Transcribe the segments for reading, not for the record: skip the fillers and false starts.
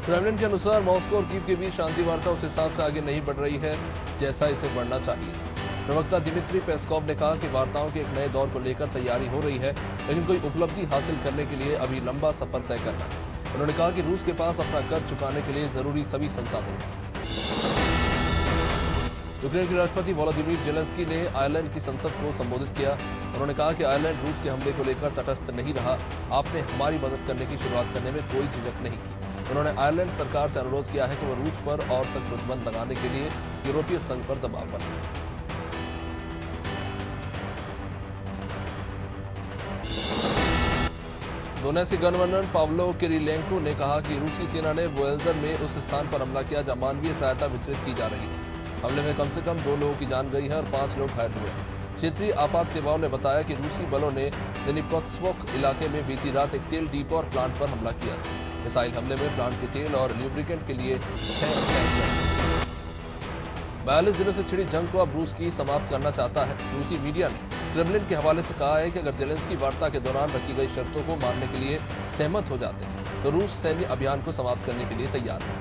Kremlin के अनुसार Moscow और कीव के बीच शांति वार्ता उस हिसाब से आगे नहीं बढ़ रही है जैसा इसे बढ़ना चाहिए था। प्रवक्ता दिमित्री पेस्कोव ने कहा कि वार्ताओं के एक नए दौर को लेकर तैयारी हो रही है, लेकिन कोई उपलब्धि हासिल करने के लिए अभी लंबा सफर तय करना है। उन्होंने कहा कि रूस के पास अपना कर्ज चुकाने के लिए जरूरी सभी संसाधन हैं। यूक्रेन के राष्ट्रपति वोलोदिमीर जेलेंस्की ने आयरलैंड की संसद को संबोधित किया। उन्होंने कहा कि आयरलैंड रूस के हमले को लेकर तटस्थ नहीं रहा। आपने हमारी मदद करने की शुरुआत करने में कोई झिझक नहीं की। उन्होंने आयरलैंड सरकार से अनुरोध किया है कि वह रूस पर और सख्त प्रतिबंध लगाने के लिए यूरोपीय संघ पर दबाव बनाए। दोनेत्स्क गवर्नर पाव्लो किरिलेंको ने कहा कि रूसी सेना ने वोल्दर में उस स्थान पर हमला किया जहां मानवीय सहायता वितरित की जा रही थी। हमले में कम से कम 2 लोगों की जान गई है और 5 लोग घायल हुए। क्षेत्रीय आपात सेवाओं ने बताया कि रूसी बलों ने दनिप्रोत्सवोक इलाके में बीती रात एक तेल डिपो और प्लांट पर हमला किया था। मिसाइल हमले में प्लांट के तेल और ल्यूब्रिकेंट के लिए 6 टैंक 42 दिनों से छिड़ी जंग को अब रूस की समाप्त करना चाहता है। रूसी मीडिया ने क्रेमलिन के हवाले से कहा है कि अगर जेलेंस्की वार्ता के दौरान रखी गई शर्तों को मानने के लिए सहमत हो जाते हैं तो रूस सैन्य अभियान को समाप्त करने के लिए तैयार है।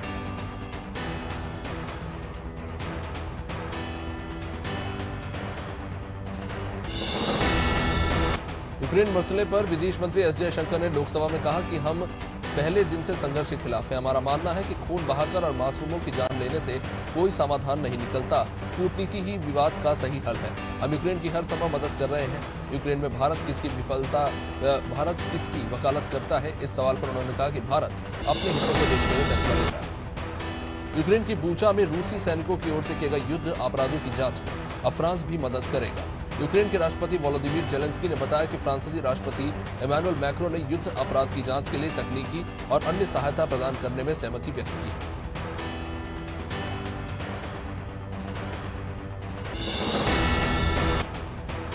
यूक्रेन मसले पर विदेश मंत्री एस जयशंकर ने लोकसभा में कहा कि हम पहले दिन से संघर्ष के खिलाफ है। हमारा मानना है कि खून बहाकर और मासूमों की जान लेने से कोई समाधान नहीं निकलता। कूटनीति ही विवाद का सही हल है। हम यूक्रेन की हर संभव मदद कर रहे हैं। यूक्रेन में भारत किसकी वकालत करता है, इस सवाल पर उन्होंने कहा कि भारत अपने हितों को देखते हुए फैसला ले रहा है। यूक्रेन की बूचा में रूसी सैनिकों की ओर से किए गए युद्ध अपराधों की जांच में अब फ्रांस भी मदद करेगा। यूक्रेन के राष्ट्रपति वोलोदिमीर जेलेंस्की ने बताया कि फ्रांसीसी राष्ट्रपति इमैनुअल मैक्रों ने युद्ध अपराध की जांच के लिए तकनीकी और अन्य सहायता प्रदान करने में सहमति व्यक्त की है।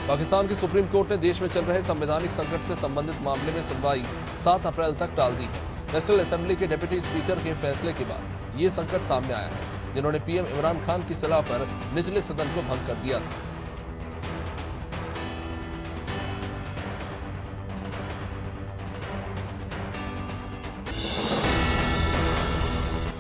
पाकिस्तान की सुप्रीम कोर्ट ने देश में चल रहे संवैधानिक संकट से संबंधित मामले में सुनवाई 7 अप्रैल तक टाल दी है। नेशनल असेंबली के डिप्टी स्पीकर के फैसले के बाद ये संकट सामने आया है, जिन्होंने पीएम इमरान खान की सलाह पर निचले सदन को भंग कर दिया था।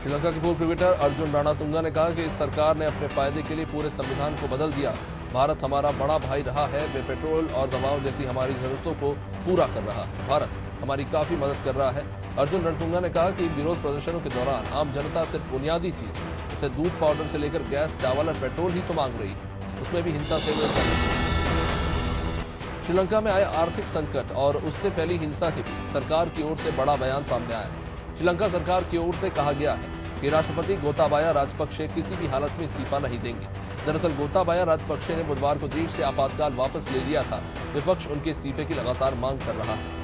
श्रीलंका के पूर्व क्रिकेटर अर्जुन रणतुंगा ने कहा कि इस सरकार ने अपने फायदे के लिए पूरे संविधान को बदल दिया। भारत हमारा बड़ा भाई रहा है। वे पेट्रोल और दवाओं जैसी हमारी जरूरतों को पूरा कर रहा है। भारत हमारी काफी मदद कर रहा है। अर्जुन रणतुंगा ने कहा कि विरोध प्रदर्शनों के दौरान आम जनता सिर्फ बुनियादी चीज जैसे दूध पाउडर से लेकर गैस, चावल और पेट्रोल ही तो मांग रही है, उसमें भी हिंसा से श्रीलंका में आए आर्थिक संकट और उससे फैली हिंसा के बीच सरकार की ओर से बड़ा बयान सामने आया है। श्रीलंका सरकार की ओर से कहा गया है कि राष्ट्रपति गोताबाया राजपक्षे किसी भी हालत में इस्तीफा नहीं देंगे। दरअसल गोताबाया राजपक्षे ने बुधवार को देश से आपातकाल वापस ले लिया था। विपक्ष उनके इस्तीफे की लगातार मांग कर रहा है।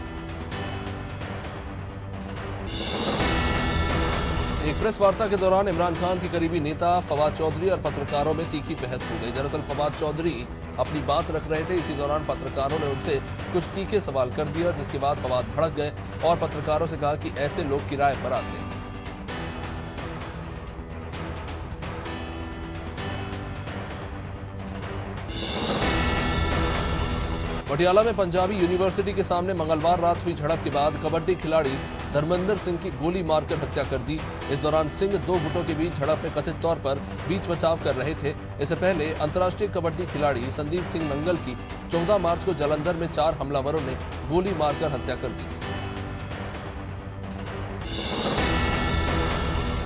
एक प्रेस वार्ता के दौरान इमरान खान की करीबी नेता फवाद चौधरी और पत्रकारों में तीखी बहस हो गई। दरअसल फवाद चौधरी अपनी बात रख रहे थे, इसी दौरान पत्रकारों ने उनसे कुछ तीखे सवाल कर दिया, जिसके बाद फवाद भड़क गए और पत्रकारों से कहा कि ऐसे लोग किराए पर आते हैं। पटियाला में पंजाबी यूनिवर्सिटी के सामने मंगलवार रात हुई झड़प के बाद कबड्डी खिलाड़ी धर्मेंद्र सिंह की गोली मारकर हत्या कर दी। इस दौरान सिंह 2 गुटों के बीच झड़प में कथित तौर पर बीच बचाव कर रहे थे। इससे पहले अंतर्राष्ट्रीय कबड्डी खिलाड़ी संदीप सिंह नंगल की 14 मार्च को जालंधर में 4 हमलावरों ने गोली मारकर हत्या कर दी थी।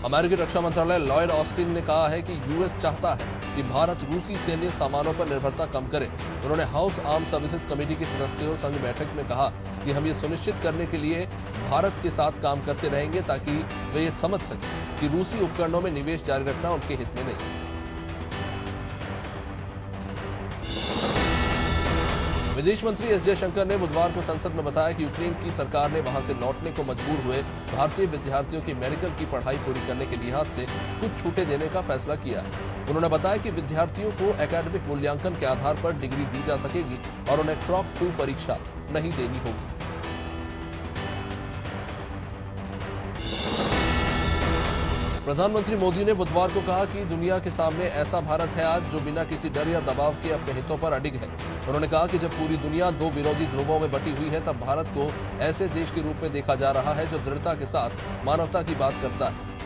अमेरिकी रक्षा मंत्रालय लॉयड ऑस्टिन ने कहा है कि यूएस चाहता है कि भारत रूसी सैन्य सामानों पर निर्भरता कम करे। उन्होंने हाउस आर्म सर्विसेज कमेटी के सदस्यों संग बैठक में कहा कि हम ये सुनिश्चित करने के लिए भारत के साथ काम करते रहेंगे ताकि वे ये समझ सकें कि रूसी उपकरणों में निवेश जारी रखना उनके हित में नहीं। विदेश मंत्री एस जयशंकर ने बुधवार को संसद में बताया कि यूक्रेन की सरकार ने वहां से लौटने को मजबूर हुए भारतीय विद्यार्थियों की मेडिकल की पढ़ाई पूरी करने के लिहाज से कुछ छूटें देने का फैसला किया है। उन्होंने बताया कि विद्यार्थियों को एकेडमिक मूल्यांकन के आधार पर डिग्री दी जा सकेगी और उन्हें क्रॉक 2 परीक्षा नहीं देनी होगी। प्रधानमंत्री मोदी ने बुधवार को कहा कि दुनिया के सामने ऐसा भारत है आज जो बिना किसी डर या दबाव के अपने हितों पर अडिग है। उन्होंने कहा कि जब पूरी दुनिया 2 विरोधी ध्रुवों में बटी हुई है तब भारत को ऐसे देश के रूप में देखा जा रहा है जो दृढ़ता के साथ मानवता की बात करता है।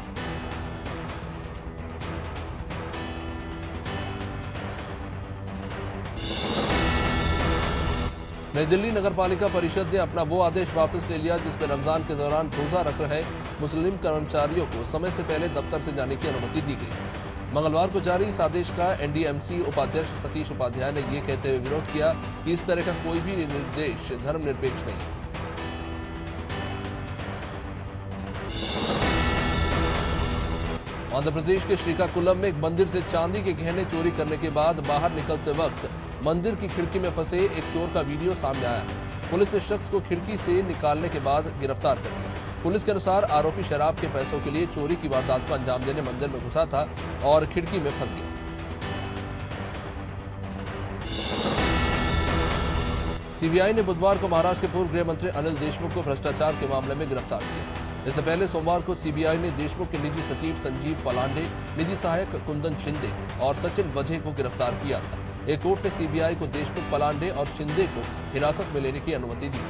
नई दिल्ली नगरपालिका परिषद ने अपना वो आदेश वापस ले लिया जिसमें रमजान के दौरान रोजा रख रहे मुस्लिम कर्मचारियों को समय से पहले दफ्तर से जाने की अनुमति दी गई थी। मंगलवार को जारी इस आदेश का एनडीएमसी उपाध्यक्ष सतीश उपाध्याय ने ये कहते हुए विरोध किया कि इस तरह का कोई भी निर्देश धर्मनिरपेक्ष नहीं है। आंध्र प्रदेश के श्रीकाकुलम में एक मंदिर से चांदी के गहने चोरी करने के बाद बाहर निकलते वक्त मंदिर की खिड़की में फंसे एक चोर का वीडियो सामने आया है। पुलिस ने शख्स को खिड़की से निकालने के बाद गिरफ्तार कर लिया। पुलिस के अनुसार आरोपी शराब के पैसों के लिए चोरी की वारदात को अंजाम देने मंदिर में घुसा था और खिड़की में फंस गया। सीबीआई ने बुधवार को महाराष्ट्र के पूर्व गृह मंत्री अनिल देशमुख को भ्रष्टाचार के मामले में गिरफ्तार किया। इससे पहले सोमवार को सीबीआई ने देशमुख के निजी सचिव संजीव पलांडे, निजी सहायक कुंदन शिंदे और सचिन वजह को गिरफ्तार किया था। एक कोर्ट ने सीबीआई को देशमुख, पलांडे और शिंदे को हिरासत में लेने की अनुमति दी थी।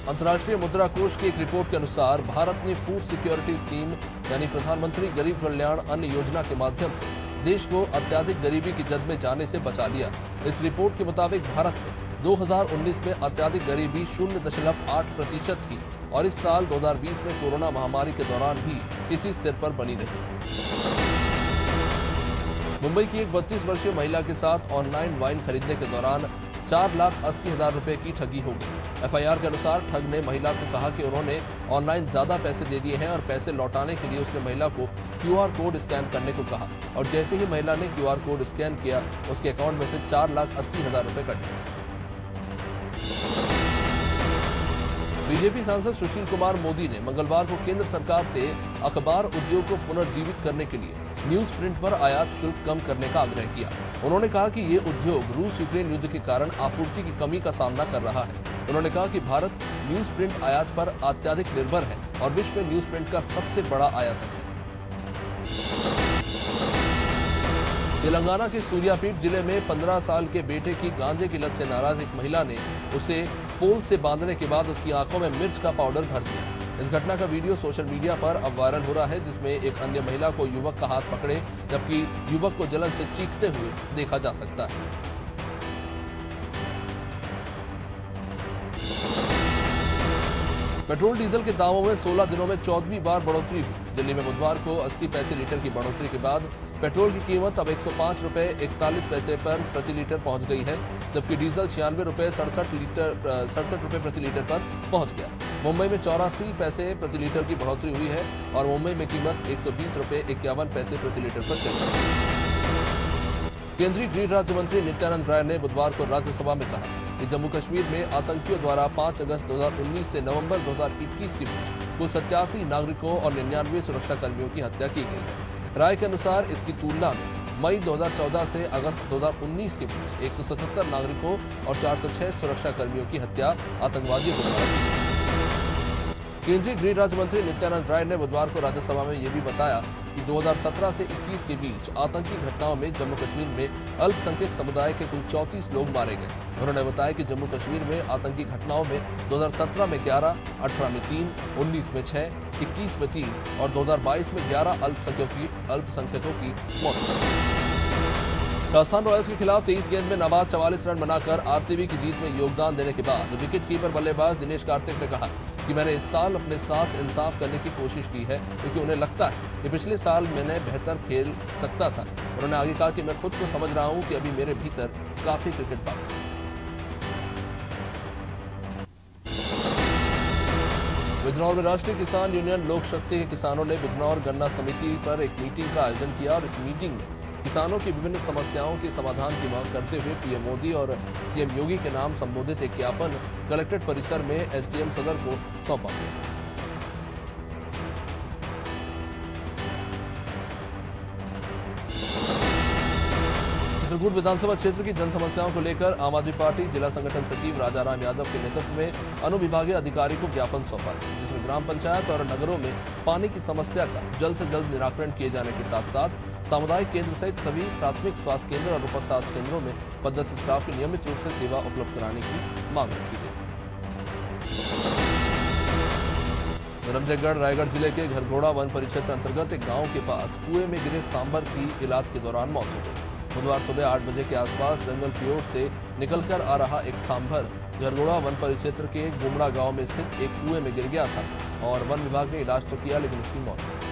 अंतर्राष्ट्रीय मुद्रा कोष की एक रिपोर्ट के अनुसार भारत ने फूड सिक्योरिटी स्कीम यानी प्रधानमंत्री गरीब कल्याण अन्न योजना के माध्यम से देश को अत्यधिक गरीबी की जद में जाने से बचा लिया। इस रिपोर्ट के मुताबिक भारत में 2019 में अत्यधिक गरीबी 0.8% थी और इस साल 2020 में कोरोना महामारी के दौरान भी इसी स्तर पर बनी रही। मुंबई की एक 32 वर्षीय महिला के साथ ऑनलाइन वाइन खरीदने के दौरान 4,80,000 रुपए की ठगी हो गई। एफआईआर के अनुसार ठग ने महिला को कहा कि उन्होंने ऑनलाइन ज्यादा पैसे दे दिए हैं और पैसे लौटाने के लिए उसने महिला को क्यूआर कोड स्कैन करने को कहा और जैसे ही महिला ने क्यूआर कोड स्कैन किया उसके अकाउंट में से 4,80,000 रुपए कट गए। बीजेपी सांसद सुशील कुमार मोदी ने मंगलवार को केंद्र सरकार से अखबार उद्योग को पुनर्जीवित करने के लिए न्यूज प्रिंट पर आयात शुल्क कम करने का आग्रह किया। उन्होंने कहा कि ये उद्योग रूस यूक्रेन युद्ध के कारण आपूर्ति की कमी का सामना कर रहा है। उन्होंने कहा कि भारत न्यूज प्रिंट आयात पर अत्यधिक निर्भर है और विश्व में न्यूज प्रिंट का सबसे बड़ा आयातक है। तेलंगाना के सूर्यापेट जिले में 15 साल के बेटे की गांजे की लत से नाराज एक महिला ने उसे पोल से बांधने के बाद उसकी आंखों में मिर्च का पाउडर भर दिया। इस घटना का वीडियो सोशल मीडिया पर अब वायरल हो रहा है जिसमें एक अन्य महिला को युवक का हाथ पकड़े जबकि युवक को जलन से चीखते हुए देखा जा सकता है। पेट्रोल डीजल के दामों में 16 दिनों में 14वीं बार बढ़ोतरी हुई। दिल्ली में बुधवार को 80 पैसे लीटर की बढ़ोतरी के बाद पेट्रोल की कीमत अब 105 रुपए 41 पैसे पर प्रति लीटर पहुंच गई है, जबकि डीजल 96 रुपए 67 रुपए प्रति लीटर पर पहुंच गया। मुंबई में 84 पैसे प्रति लीटर की बढ़ोतरी हुई है और मुंबई में कीमत 120 रुपए 51 पैसे प्रति लीटर पर चली है। केंद्रीय गृह राज्य मंत्री नित्यानंद राय ने बुधवार को राज्यसभा में कहा कि जम्मू कश्मीर में आतंकियों द्वारा 5 अगस्त 2019 से नवंबर 2021 के बीच कुल 87 नागरिकों और 99 सुरक्षा कर्मियों की हत्या की गई है। राय के अनुसार इसकी तुलना में मई 2014 से अगस्त 2019 के बीच 177 नागरिकों और 406 सुरक्षा कर्मियों की हत्या आतंकवादियों द्वारा की गई। केंद्रीय गृह राज्य मंत्री नित्यानंद राय ने बुधवार को राज्यसभा में यह भी बताया कि 2017 से 21 के बीच आतंकी घटनाओं में जम्मू कश्मीर में अल्पसंख्यक समुदाय के कुल 34 लोग मारे गए। उन्होंने बताया कि जम्मू कश्मीर में आतंकी घटनाओं में 2017 में 11, 18 में 3, 19 में 6, 21 में 3 और 2022 में 11 अल्पसंख्यकों की मौत हुई। राजस्थान रॉयल्स के खिलाफ 23 गेंद में नाबाद 44 रन बनाकर आरसीबी की जीत में योगदान देने के बाद विकेट कीपर बल्लेबाज दिनेश कार्तिक ने कहा कि मैंने इस साल अपने साथ इंसाफ करने की कोशिश की है क्योंकि उन्हें लगता है कि पिछले साल मैंने बेहतर खेल सकता था। उन्होंने आगे कहा कि मैं खुद को समझ रहा हूं कि अभी मेरे भीतर काफी क्रिकेट बाकी है। बिजनौर में राष्ट्रीय किसान यूनियन लोक शक्ति के किसानों ने बिजनौर गन्ना समिति पर एक मीटिंग का आयोजन किया और इस मीटिंग में किसानों की विभिन्न समस्याओं के समाधान की मांग करते हुए पीएम मोदी और सीएम योगी के नाम संबोधित एक ज्ञापन कलेक्ट्रेट परिसर में एसडीएम सदर को सौंपा गया। चित्रकूट विधानसभा क्षेत्र की जन समस्याओं को लेकर आम आदमी पार्टी जिला संगठन सचिव राजाराम यादव के नेतृत्व में अनुविभागीय अधिकारी को ज्ञापन सौंपा गया, जिसमें ग्राम पंचायत और नगरों में पानी की समस्या का जल्द से जल्द निराकरण किए जाने के साथ साथ सामुदायिक केंद्र सहित सभी प्राथमिक स्वास्थ्य केंद्र और उप स्वास्थ्य केंद्रों में पदस्थ स्टाफ की नियमित रूप से सेवा उपलब्ध कराने की मांग रखी गई। धर्मजयगढ़ रायगढ़ जिले के घरघोड़ा वन परिक्षेत्र अंतर्गत एक गांव के पास कुएं में गिरे सांभर की इलाज के दौरान मौत हो गई। बुधवार सुबह 8 बजे के आसपास जंगल की ओर से निकलकर आ रहा एक सांभर घरघोड़ा वन परिक्षेत्र के गुमड़ा गांव में स्थित एक कुएं में गिर गया था और वन विभाग ने इलाज तो किया, लेकिन उसकी मौत हो गई।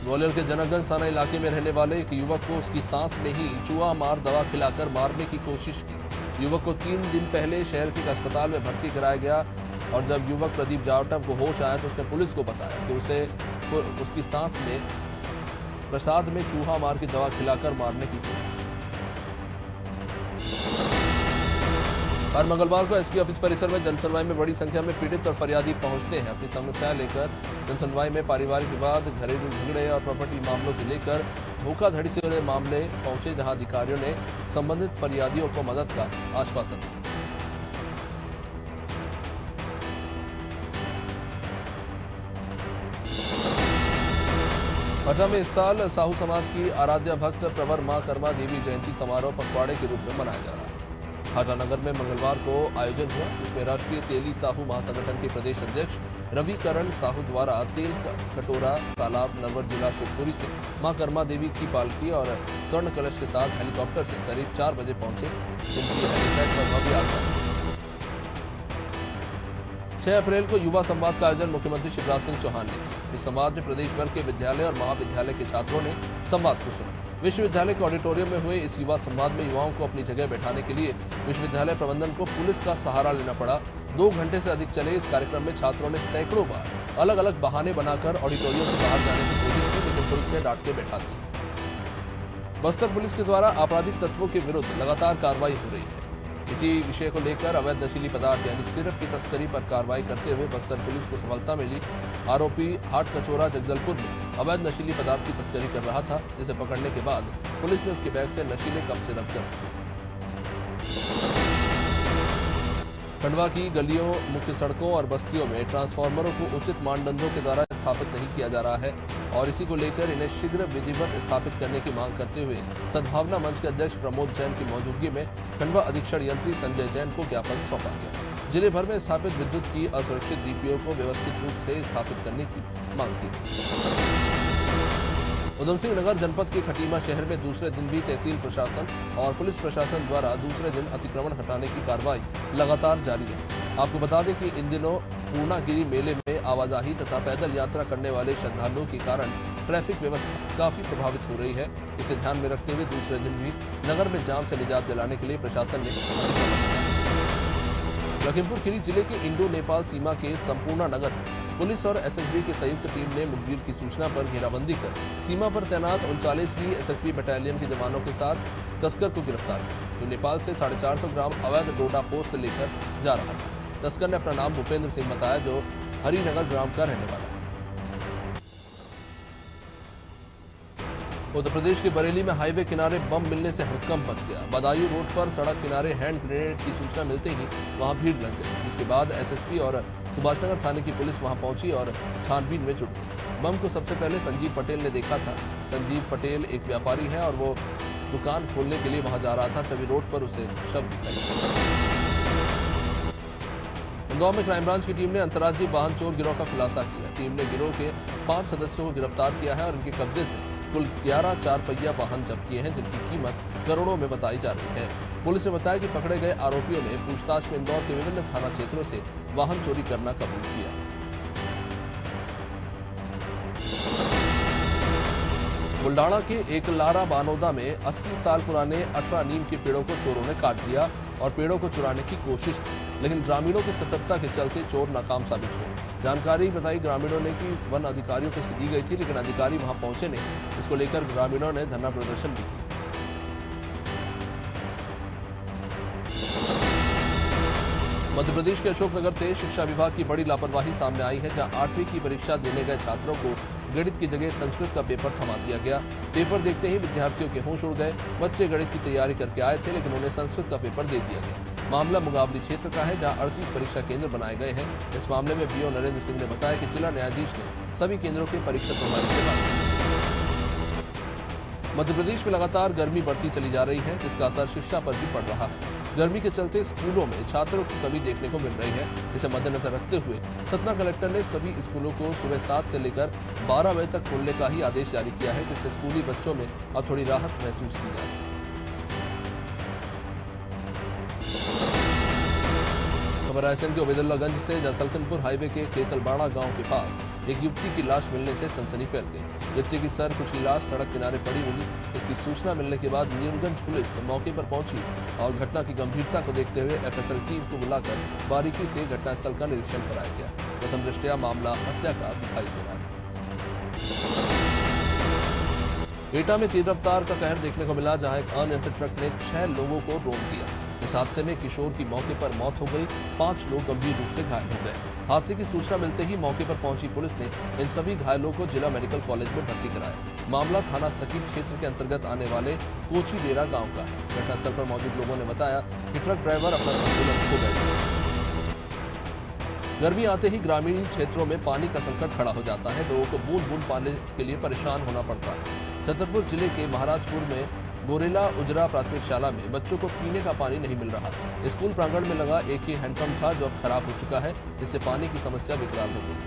ग्वालियर के जनकगंज थाना इलाके में रहने वाले एक युवक को उसकी सांस ने ही चूहा मार दवा खिलाकर मारने की कोशिश की। युवक को 3 दिन पहले शहर के एक अस्पताल में भर्ती कराया गया और जब युवक प्रदीप जावटम को होश आया तो उसने पुलिस को बताया कि उसकी सांस में प्रसाद में चूहा मार की दवा खिलाकर मारने की कोशिश। हर मंगलवार को एसपी ऑफिस परिसर में जनसुनवाई में बड़ी संख्या में पीड़ित और फरियादी पहुंचते हैं। अपनी समस्याएं लेकर जनसुनवाई में पारिवारिक विवाद, घरेलू झगड़े और प्रॉपर्टी मामलों से लेकर धोखाधड़ी से जुड़े मामले पहुंचे, जहां अधिकारियों ने संबंधित फरियादियों को मदद का आश्वासन दिया। पटना में इस साल साहू समाज की आराध्या भक्त प्रवर मां कर्मा देवी जयंती समारोह पखवाड़े के रूप में मनाया जा रहा है। हाटानगर में मंगलवार को आयोजन हुआ, जिसमें राष्ट्रीय तेली साहू महासंगठन के प्रदेश अध्यक्ष रविकरण साहू द्वारा तेल कटोरा तालाब नरवर जिला शिवपुरी से मां कर्मा देवी की पालकी और स्वर्ण कलश के साथ हेलीकॉप्टर से करीब 4 बजे पहुंचे, जिनकी हेलीपैड पर भव्य आगमन। 6 अप्रैल को युवा संवाद का आयोजन मुख्यमंत्री शिवराज सिंह चौहान ने किया। इस संवाद में प्रदेश भर के विद्यालय और महाविद्यालय के छात्रों ने संवाद को सुना। विश्वविद्यालय के ऑडिटोरियम में हुए इस युवा संवाद में युवाओं को अपनी जगह बैठाने के लिए विश्वविद्यालय प्रबंधन को पुलिस का सहारा लेना पड़ा। 2 घंटे से अधिक चले इस कार्यक्रम में छात्रों ने सैकड़ों बार अलग अलग बहाने बनाकर ऑडिटोरियम से बाहर जाने की कोशिश की, लेकिन पुलिस ने डांट के बैठा दिया। बस्तर पुलिस के द्वारा आपराधिक तत्वों के विरुद्ध लगातार कार्रवाई हो रही है। इसी विषय को लेकर अवैध नशीली पदार्थ यानी सिरप की तस्करी पर कार्रवाई करते हुए बस्तर पुलिस को सफलता मिली। आरोपी हाट कचोरा जगदलपुर में अवैध नशीली पदार्थ की तस्करी कर रहा था, जिसे पकड़ने के बाद पुलिस ने उसके बैग से नशीले कप सिरप जब्त किए। खंडवा की गलियों, मुख्य सड़कों और बस्तियों में ट्रांसफार्मरों को उचित मानदंडों के द्वारा स्थापित नहीं किया जा रहा है और इसी को लेकर इन्हें शीघ्र विधिवत स्थापित करने की मांग करते हुए सद्भावना मंच के अध्यक्ष प्रमोद जैन की मौजूदगी में खंडवा अधीक्षण यंत्री संजय जैन को ज्ञापन सौंपा गया। जिले भर में स्थापित विद्युत की असुरक्षित डीपीओ को व्यवस्थित रूप से स्थापित करने की मांग की। उधमसिंह नगर जनपद के खटीमा शहर में दूसरे दिन भी तहसील प्रशासन और पुलिस प्रशासन द्वारा दूसरे दिन अतिक्रमण हटाने की कार्रवाई लगातार जारी है। आपको बता दें कि इन दिनों पूर्णागिरी मेले में आवाजाही तथा पैदल यात्रा करने वाले श्रद्धालुओं के कारण ट्रैफिक व्यवस्था काफी प्रभावित हो रही है। इसे ध्यान में रखते हुए दूसरे दिन भी नगर में जाम से निजात दिलाने के लिए प्रशासन ने लखीमपुर खीरी जिले के इंडो नेपाल सीमा के संपूर्णा नगर में पुलिस और एसएसबी की संयुक्त टीम ने मुखबिर की सूचना पर घेराबंदी कर सीमा पर तैनात 39वीं एसएसबी बटालियन के जवानों के साथ तस्कर को गिरफ्तार किया, जो नेपाल से 450 ग्राम अवैध डोडा पोस्त लेकर जा रहा था। तस्कर ने अपना नाम भूपेंद्र सिंह बताया, जो हरिनगर ग्राम का रहने वाला है। उत्तर प्रदेश के बरेली में हाईवे किनारे बम मिलने से हड़कंप मच गया। बदायूं रोड पर सड़क किनारे हैंड ग्रेनेड की सूचना मिलते ही वहां भीड़ लग गई, जिसके बाद एसएसपी और सुभाषनगर थाने की पुलिस वहां पहुंची और छानबीन में जुट गई। बम को सबसे पहले संजीव पटेल ने देखा था। संजीव पटेल एक व्यापारी है और वो दुकान खोलने के लिए वहां जा रहा था, तभी रोड पर उसे शव दिखाई। इंदौर में क्राइम ब्रांच की टीम ने अंतर्राज्यीय वाहन चोर गिरोह का खुलासा किया। टीम ने गिरोह के 5 सदस्यों को गिरफ्तार किया है और उनके कब्जे से कुल 11 4-पहिया वाहन जब्त किए हैं, जिनकी कीमत करोड़ों में बताई जा रही है। पुलिस ने बताया कि पकड़े गए आरोपियों ने पूछताछ में इंदौर के विभिन्न थाना क्षेत्रों से वाहन चोरी करना कबूल किया। बुल्डाना के एकलारा बानोदा में 80 साल पुराने 18 नीम के पेड़ों को चोरों ने काट दिया और पेड़ों को चुराने की कोशिश की, लेकिन ग्रामीणों की सतर्कता के चलते चोर नाकाम साबित हुए। जानकारी बताई ग्रामीणों ने कि वन अधिकारियों को दी गई थी, लेकिन अधिकारी वहां पहुंचे नहीं। इसको लेकर ग्रामीणों ने धरना प्रदर्शन भी किया। मध्य प्रदेश के अशोकनगर से शिक्षा विभाग की बड़ी लापरवाही सामने आई है, जहां 8वीं की परीक्षा देने गए छात्रों को गणित की जगह संस्कृत का पेपर थमा दिया गया। पेपर देखते ही विद्यार्थियों के होश उड़ गए। बच्चे गणित की तैयारी करके आए थे, लेकिन उन्हें संस्कृत का पेपर दे दिया गया। मामला मुगावली क्षेत्र का है, जहां 38 परीक्षा केंद्र बनाए गए हैं। इस मामले में बीओ नरेंद्र सिंह ने बताया कि जिला न्यायाधीश ने सभी केंद्रों के परीक्षा प्रणाली के बाद मध्य प्रदेश में लगातार गर्मी बढ़ती चली जा रही है, जिसका असर शिक्षा पर भी पड़ रहा है। गर्मी के चलते स्कूलों में छात्रों की कमी देखने को मिल रही है। इसे मद्देनजर रखते हुए सतना कलेक्टर ने सभी स्कूलों को सुबह 7 से लेकर 12 बजे तक खोलने का ही आदेश जारी किया है, जिससे स्कूली बच्चों में अब थोड़ी राहत महसूस की जा रही है। खबर रायसेन के उबैदुल्लागंज से जसलकनपुर हाईवे के केसलबाड़ा गांव के पास एक युवती की लाश मिलने से सनसनी फैल गई। युवती की सर कुचली लाश सड़क किनारे पड़ी मिली। इसकी सूचना मिलने के बाद नीमगंज पुलिस मौके पर पहुंची और घटना की गंभीरता को देखते हुए एफएसएल टीम को बुलाकर बारीकी से घटनास्थल का निरीक्षण कराया गया। प्रथम दृष्टया मामला हत्या का दिखाई दे रहा है। एटा में तेज रफ्तार का कहर देखने को मिला, जहां एक अनियंत्रित ट्रक ने 6 लोगों को रोक दिया। इस हादसे में किशोर की मौके पर मौत हो गई, 5 लोग गंभीर रूप से घायल हो गए। हादसे की सूचना मिलते ही मौके पर पहुंची पुलिस ने इन सभी घायलों को जिला मेडिकल कॉलेज में भर्ती कराया। मामला थाना सकीप क्षेत्र के अंतर्गत आने वाले कोची डेरा गांव का है। घटनास्थल पर मौजूद लोगों ने बताया कि ट्रक ड्राइवर अपना संतुलन खो गया। गर्मी आते ही ग्रामीण क्षेत्रों में पानी का संकट खड़ा हो जाता है। लोगों को बूंद बूंद पानी के लिए परेशान होना पड़ता है। छतरपुर जिले के महाराजपुर में गोरेला उजरा प्राथमिक शाला में बच्चों को पीने का पानी नहीं मिल रहा। स्कूल प्रांगण में लगा एक ही हैंडपंप था जो अब खराब हो चुका है, जिससे पानी की समस्या विकराल हो गई।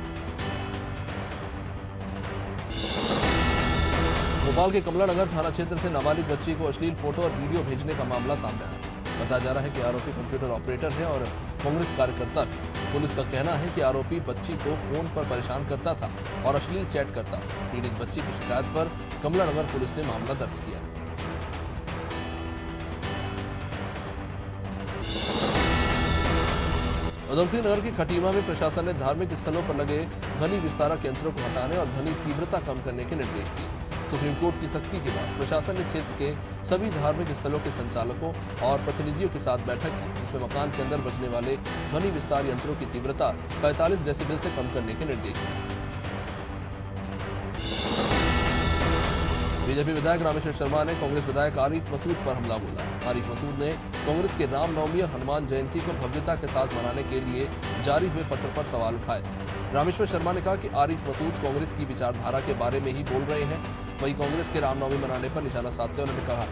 भोपाल के कमला नगर थाना क्षेत्र से नाबालिग बच्ची को अश्लील फोटो और वीडियो भेजने का मामला सामने आया। बताया जा रहा है कि आरोपी कंप्यूटर ऑपरेटर है और कांग्रेस कार्यकर्ता भी। पुलिस का कहना है कि आरोपी बच्ची को फोन पर परेशान करता था और अश्लील चैट करता था। पीड़ित बच्ची की शिकायत पर कमला नगर पुलिस ने मामला दर्ज किया। उधमसिंह नगर की खटीमा में प्रशासन ने धार्मिक स्थलों पर लगे ध्वनि विस्तारक यंत्रों को हटाने और ध्वनि तीव्रता कम करने के निर्देश दिए। सुप्रीम कोर्ट की सख्ती के बाद प्रशासन ने क्षेत्र के सभी धार्मिक स्थलों के संचालकों और प्रतिनिधियों के साथ बैठक की, जिसमें मकान के अंदर बजने वाले ध्वनि विस्तार यंत्रों की तीव्रता 45 डेसिबल से कम करने के निर्देश दिए। बीजेपी विधायक रामेश्वर शर्मा ने कांग्रेस विधायक आरिफ मसूद पर हमला बोला। आरिफ मसूद ने कांग्रेस के रामनवमी और हनुमान जयंती को भव्यता के साथ मनाने के लिए जारी हुए पत्र पर सवाल उठाए। रामेश्वर शर्मा ने कहा कि आरिफ मसूद कांग्रेस की विचारधारा के बारे में ही बोल रहे हैं। वहीं कांग्रेस के रामनवमी मनाने पर निशाना साधते उन्होंने कहा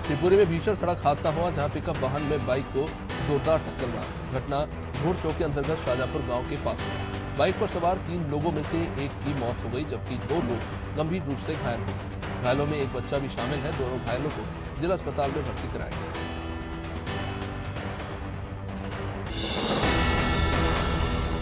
शिवपुरी में भीषण सड़क हादसा हुआ, जहां पिकअप वाहन में बाइक को जोरदार टक्कर मारी। घटना घोड़ चौक के अंतर्गत शाहजहापुर गांव के पास। बाइक पर सवार 3 लोगों में से एक की मौत हो गई, जबकि 2 लोग गंभीर रूप से घायल हो गए। घायलों में एक बच्चा भी शामिल है। दोनों घायलों को जिला अस्पताल में भर्ती कराया गया।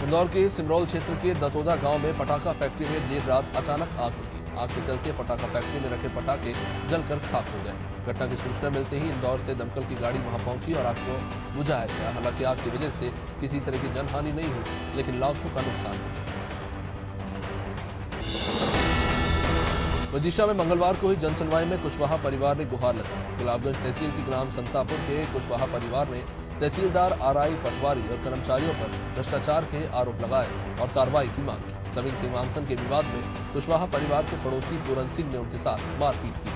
इंदौर के सिमरौल क्षेत्र के दतोदा गांव में पटाखा फैक्ट्री में देर रात अचानक आग लगी। आग के चलते पटाखा फैक्ट्री में रखे पटाखे जलकर खाक हो गए। घटना की सूचना मिलते ही इंदौर से दमकल की गाड़ी वहां पहुंची और आग को बुझाया गया। हालांकि आग की वजह से किसी तरह की जनहानि नहीं हुई, लेकिन लाखों का नुकसान हो गया। विदिशा में मंगलवार को ही जनसुनवाई में कुशवाहा परिवार ने गुहार लगाई। गुलाबगंज तहसील की ग्राम संतापुर के कुशवाहा परिवार ने तहसीलदार आरआई पटवारी और कर्मचारियों पर भ्रष्टाचार के आरोप लगाए और कार्रवाई की मांग की। जमीन सीमांकन के विवाद में कुशवाहा परिवार के पड़ोसी पूरन सिंह ने उनके साथ मारपीट की।